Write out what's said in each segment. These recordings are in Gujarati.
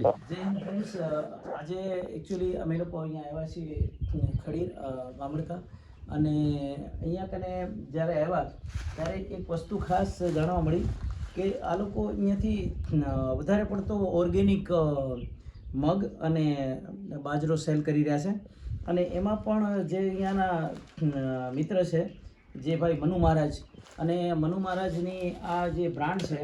રેડી. જય હિન્દ ફ્રેન્ડ્સ, આજે એકચ્યુઅલી અમે લોકો અહીંયા આવ્યા છીએ ખડીર ગામડકા, અને અહીંયા કને જ્યારે આવ્યા ત્યારે એક વસ્તુ ખાસ જાણવા મળી કે આ લોકો અહીંયાથી વધારે પડતો ઓર્ગેનિક મગ અને બાજરો સેલ કરી રહ્યા છે. અને એમાં પણ જે અહીંયાના મિત્ર છે જે ભાઈ મનુ મહારાજ, અને મનુ મહારાજની આ જે બ્રાન્ડ છે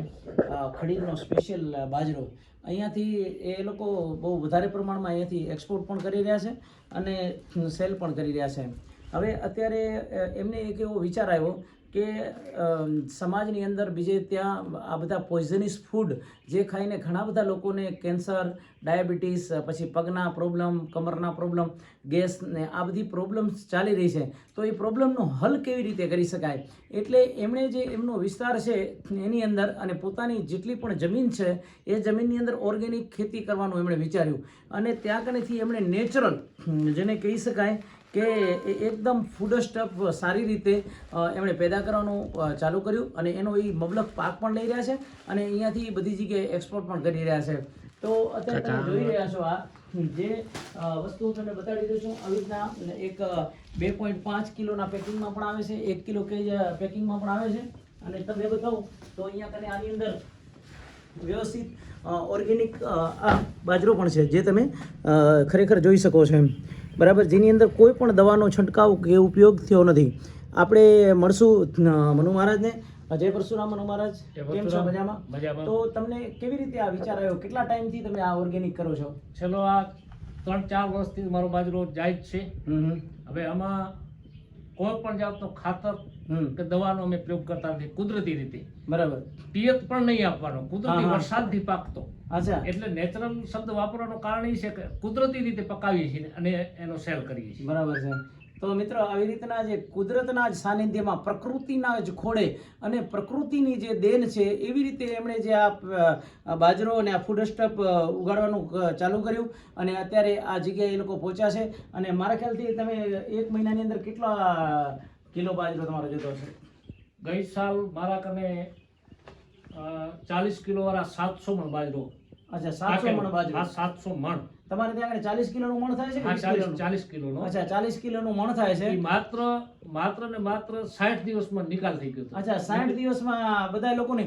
ખડીરનો સ્પેશિયલ બાજરો, અહીંયાથી એ લોકો બહુ વધારે પ્રમાણમાં અહીંયાથી એક્સપોર્ટ પણ કરી રહ્યા છે અને સેલ પણ કરી રહ્યા છે. હવે અત્યારે એમને એક એવો વિચાર આવ્યો કે સમાજની અંદર બીજે ત્યાં આ બધા પોઈઝનસ ફૂડ જે ખાઈને ઘણા બધા લોકોને કેન્સર, ડાયાબિટીસ, પછી પગના પ્રોબ્લેમ, કમરના પ્રોબ્લેમ, ગેસ ને આ બધી પ્રોબ્લેમ્સ ચાલી રહી છે, તો એ પ્રોબ્લેમનો હલ કેવી રીતે કરી શકાય. એટલે એમણે જે એમનો વિસ્તાર છે એની અંદર અને પોતાની જેટલી પણ જમીન છે એ જમીનની અંદર ઓર્ગેનિક ખેતી કરવાનું એમણે વિચાર્યું, અને ત્યાં કનેથી એમણે નેચરલ, જેને કહી શકાય કે એકદમ ફૂડ સ્ટફ સારી રીતે એમણે પેદા કરવાનું ચાલુ કર્યું, અને એનો એ મબલક પાક પણ લઈ રહ્યા છે અને અહીંયાથી બધી જગ્યાએ એક્સપોર્ટ પણ કરી રહ્યા છે. તો અત્યારે તમે જોઈ રહ્યા છો આ જે વસ્તુ હું તમને બતાવી દઉં છું. આવી રીતના એક 2.5 કિલોના પેકિંગમાં પણ આવે છે, 1 કિલો પેકિંગમાં પણ આવે છે. અને તમને બતાવું તો અહીંયા કને આની અંદર વ્યવસ્થિત ઓર્ગેનિક આ બાજરો પણ છે, જે તમે ખરેખર જોઈ શકો છો એમ, બરાબર, જેની અંદર કોઈ પણ દવાનો છંટકાવ કે ઉપયોગ થયો નથી. આપણે મળશું મનુ મહારાજને. જય પરશુરામ મનુ મહારાજ, કેમ છો? મજામાં? તો તમને કેવી રીતે આ વિચાર આવ્યો? કેટલા ટાઈમથી તમે આ ઓર્ગેનિક કરો છો? ચલો, આ 3-4 વર્ષથી મારો બાજરો જાય જ છે. હવે આમાં કોઈ પણ જાતનો ખાતર કે દવાનો અમે પ્રયોગ કરતા નથી, કુદરતી રીતે. બરાબર. પિયત પણ નહીં આપવાનો, કુદરતી વરસાદથી પાકતો. અચ્છા. એટલે નેચરલ શબ્દ વાપરવાનું કારણ એ છે કે કુદરતી રીતે પકાવીએ છીએ અને એનો સેલ કરીએ છીએ. બરાબર છે. તો મિત્રો, આવી રીતના જે કુદરતના જ સાનિધ્યમાં, પ્રકૃતિના જ ખોળે અને પ્રકૃતિની જે દેન છે, એવી રીતે એમણે જે આ બાજરો અને આ ફૂડ સ્ટફ ઉગાડવાનું ચાલુ કર્યું, અને અત્યારે આ જગ્યાએ એ લોકો પહોંચ્યા છે. અને મારા ખ્યાલથી તમે 1 મહિનાની અંદર કેટલા કિલો બાજરો તમારો જતો હશે? ગઈ સાલ મારા કને 40 કિલો વાળા 700 મણ બાજરો. અચ્છા, 700 મણ બાજરો. 700 મણ. તમારે ત્યાં આગળ 40 કિલોનું મણ થાય છે કે 40 કિલોનો? અચ્છા, 40 કિલોનું મણ થાય છે. એ માત્ર ને માત્ર 60 દિવસમાં નિકાલ થઈ ગયો. અચ્છા, 60 દિવસમાં બધા લોકોને.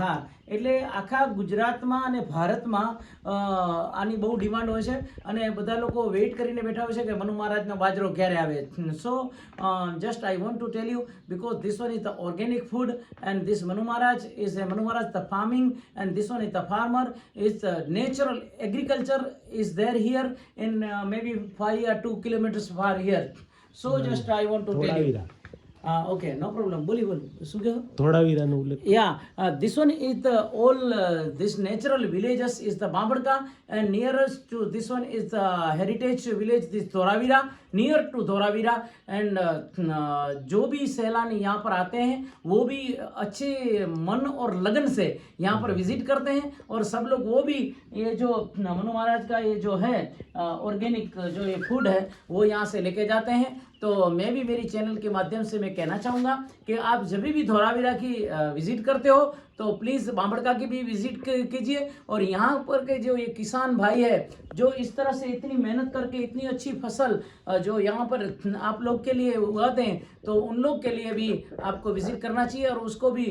હા, એટલે આખા ગુજરાતમાં અને ભારતમાં આની બહુ ડિમાન્ડ હોય છે, અને બધા લોકો વેઇટ કરીને બેઠા હોય છે કે મનુ મહારાજનો બાજરો ક્યારે આવે. સો just I want to tell you, because this one is the organic food, and this Manu Maharaj is the farming, and this one is the farmer, is the natural agriculture is there here in maybe 5 or 2 kilometers far here. So just I want to tell you. Okay, no problem. બોલી શું કહો? ધોળાવીરાનો ઉલ્લેખ. Yeah, this one is the all this natural villages is the Bambadka, and nearest to this one is the heritage village, this Dhoravira, near to Dhoravira. And जो भी सैलानी यहाँ पर आते हैं वो भी अच्छे मन और लगन से यहाँ पर विजिट करते हैं, और सब लोग वो भी ये जो मनु महाराज का ये जो है ऑर्गेनिक जो ये फूड है वो यहाँ से लेके जाते हैं. तो मैं भी मेरी चैनल के माध्यम से मैं कहना चाहूँगा कि आप जब भी धोलावीरा की विजिट करते हो तो प्लीज़ बांबड़का की भी विजिट कीजिए. और यहाँ पर के जो ये किसान भाई है जो इस तरह से इतनी मेहनत करके इतनी अच्छी फसल जो यहाँ पर आप लोग के लिए उगाते हैं, तो उन लोग के लिए भी आपको विजिट करना चाहिए. और उसको भी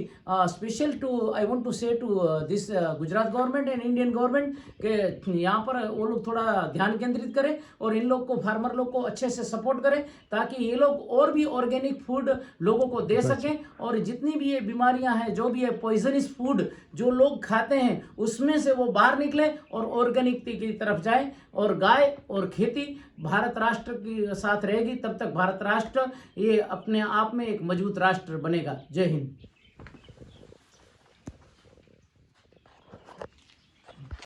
special to I want to say to this Gujarat government and Indian government के यहाँ पर वो लोग थोड़ा ध्यान केंद्रित करें और इन लोग को, फार्मर लोग को अच्छे से सपोर्ट करें, ताकि ये लोग और भी ऑर्गेनिक फूड लोगों को दे सकें. और जितनी भी ये बीमारियां हैं, जो भी है पॉइजनस फूड जो लोग खाते हैं, उसमें से वो बाहर निकले और ऑर्गेनिक की तरफ जाए. और गाय और खेती भारत राष्ट्र के साथ रहेगी, तब तक भारत राष्ट्र ये अपने आप में एक मजबूत राष्ट्र बनेगा. जय हिंद.